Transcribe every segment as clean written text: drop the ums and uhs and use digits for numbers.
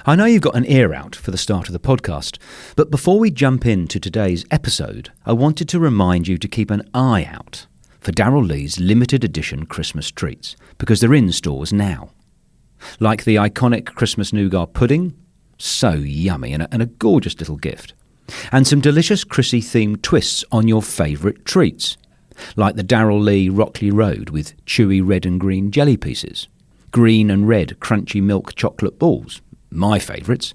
I know you've got an ear out for the start of the podcast, but before we jump into today's episode, I wanted to remind you to keep an eye out for Darryl Lee's limited edition Christmas treats, because they're in stores now. Like the iconic Christmas nougat pudding, so yummy and a gorgeous little gift. And some delicious Chrissy-themed twists on your favourite treats, like the Darryl Lee Rockley Road with chewy red and green jelly pieces, green and red crunchy milk chocolate balls, my favourites,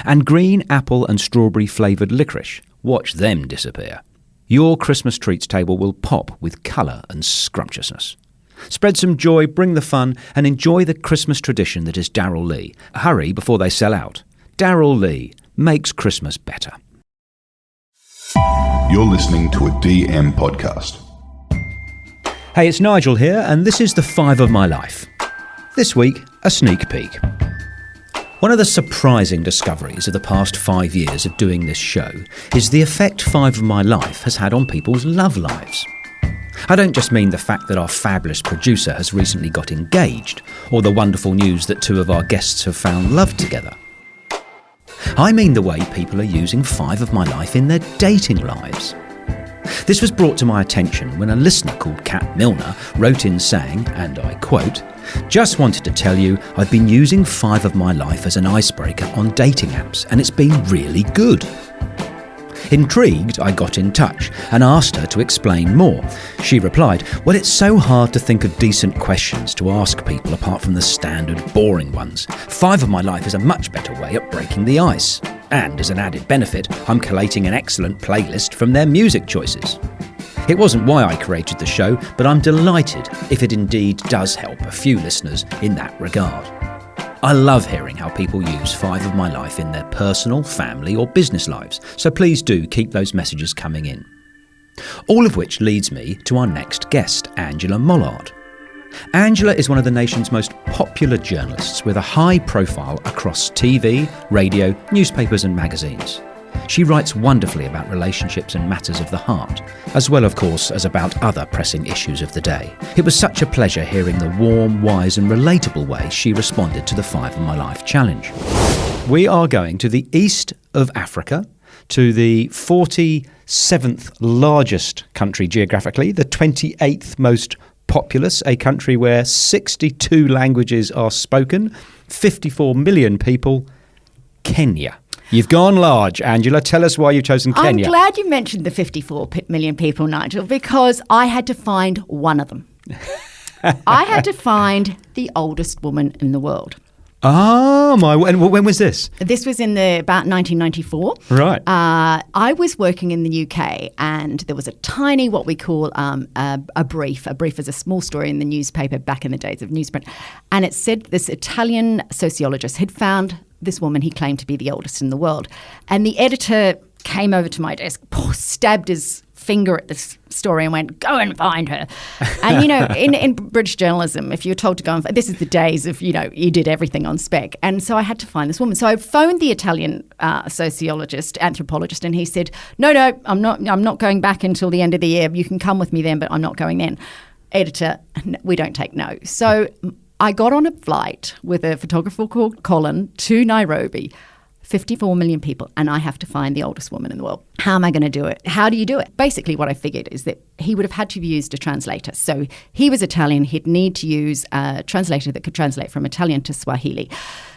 and green apple and strawberry flavoured licorice. Watch them disappear. Your Christmas treats table will pop with colour and scrumptiousness. Spread some joy, bring the fun, and enjoy the Christmas tradition that is Darryl Lee. Hurry before they sell out. Darryl Lee makes Christmas better. You're listening to a DM podcast. Hey, it's Nigel here, and this is the 5 of my life. This week, a sneak peek. One of the surprising discoveries of the past 5 years of doing this show is the effect 5 of my life has had on people's love lives. I don't just mean the fact that our fabulous producer has recently got engaged, or the wonderful news that 2 of our guests have found love together. I mean the way people are using 5 of my life in their dating lives. This was brought to my attention when a listener called Kat Milner wrote in saying, and I quote, "Just wanted to tell you I've been using 5 of my life as an icebreaker on dating apps and it's been really good." Intrigued, I got in touch and asked her to explain more. She replied, "Well, it's so hard to think of decent questions to ask people apart from the standard boring ones. 5 of my life is a much better way at breaking the ice. And as an added benefit, I'm collating an excellent playlist from their music choices." It wasn't why I created the show, but I'm delighted if it indeed does help a few listeners in that regard. I love hearing how people use 5 of my life in their personal, family or business lives, so please do keep those messages coming in. All of which leads me to our next guest, Angela Mollard. Angela is one of the nation's most popular journalists with a high profile across TV, radio, newspapers and magazines. She writes wonderfully about relationships and matters of the heart, as well, of course, as about other pressing issues of the day. It was such a pleasure hearing the warm, wise and relatable way she responded to the 5 of my life challenge. We are going to the east of Africa, to the 47th largest country geographically, the 28th most populous, a country where 62 languages are spoken, 54 million people, Kenya. You've gone large, Angela. Tell us why you've chosen Kenya. I'm glad you mentioned the 54 million people, Nigel, because I had to find one of them. I had to find the oldest woman in the world. Oh, and when was this? This was in about 1994. Right. I was working in the UK and there was a tiny, what we call a brief. A brief is a small story in the newspaper back in the days of newsprint. And it said this Italian sociologist had found this woman he claimed to be the oldest in the world. And the editor came over to my desk, stabbed his finger at this story and went, "Go and find her." And, you know, in British journalism, if you're told to go and find, this is the days of, you know, you did everything on spec. And so I had to find this woman. So I phoned the Italian sociologist, anthropologist, and he said, no, I'm not going back until the end of the year. You can come with me then, but I'm not going then. Editor, we don't take no. So I got on a flight with a photographer called Colin to Nairobi, 54 million people, and I have to find the oldest woman in the world. How am I going to do it? How do you do it? Basically, what I figured is that he would have had to have used a translator. So he was Italian. He'd need to use a translator that could translate from Italian to Swahili.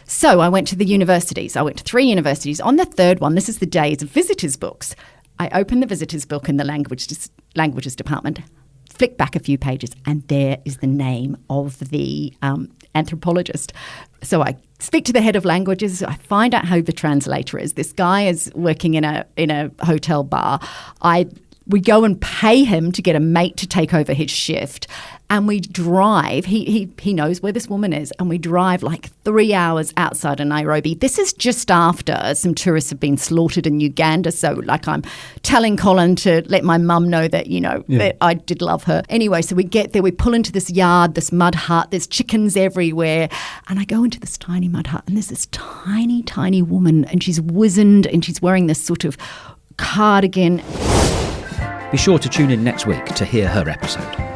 So I went to the universities. I went to 3 universities. On the 3rd one, this is the days of visitors' books. I opened the visitors' book in the languages department, flick back a few pages, and there is the name of the anthropologist. So I speak to the head of languages. I find out who the translator is. This guy is working in a hotel bar. We go and pay him to get a mate to take over his shift. And we drive, he knows where this woman is, and we drive like 3 hours outside of Nairobi. This is just after some tourists have been slaughtered in Uganda. So like I'm telling Colin to let my mum know that, you know, that I did love her. Anyway, so we get there, we pull into this yard, this mud hut, there's chickens everywhere. And I go into this tiny mud hut and there's this tiny, tiny woman and she's wizened and she's wearing this sort of cardigan. Be sure to tune in next week to hear her episode.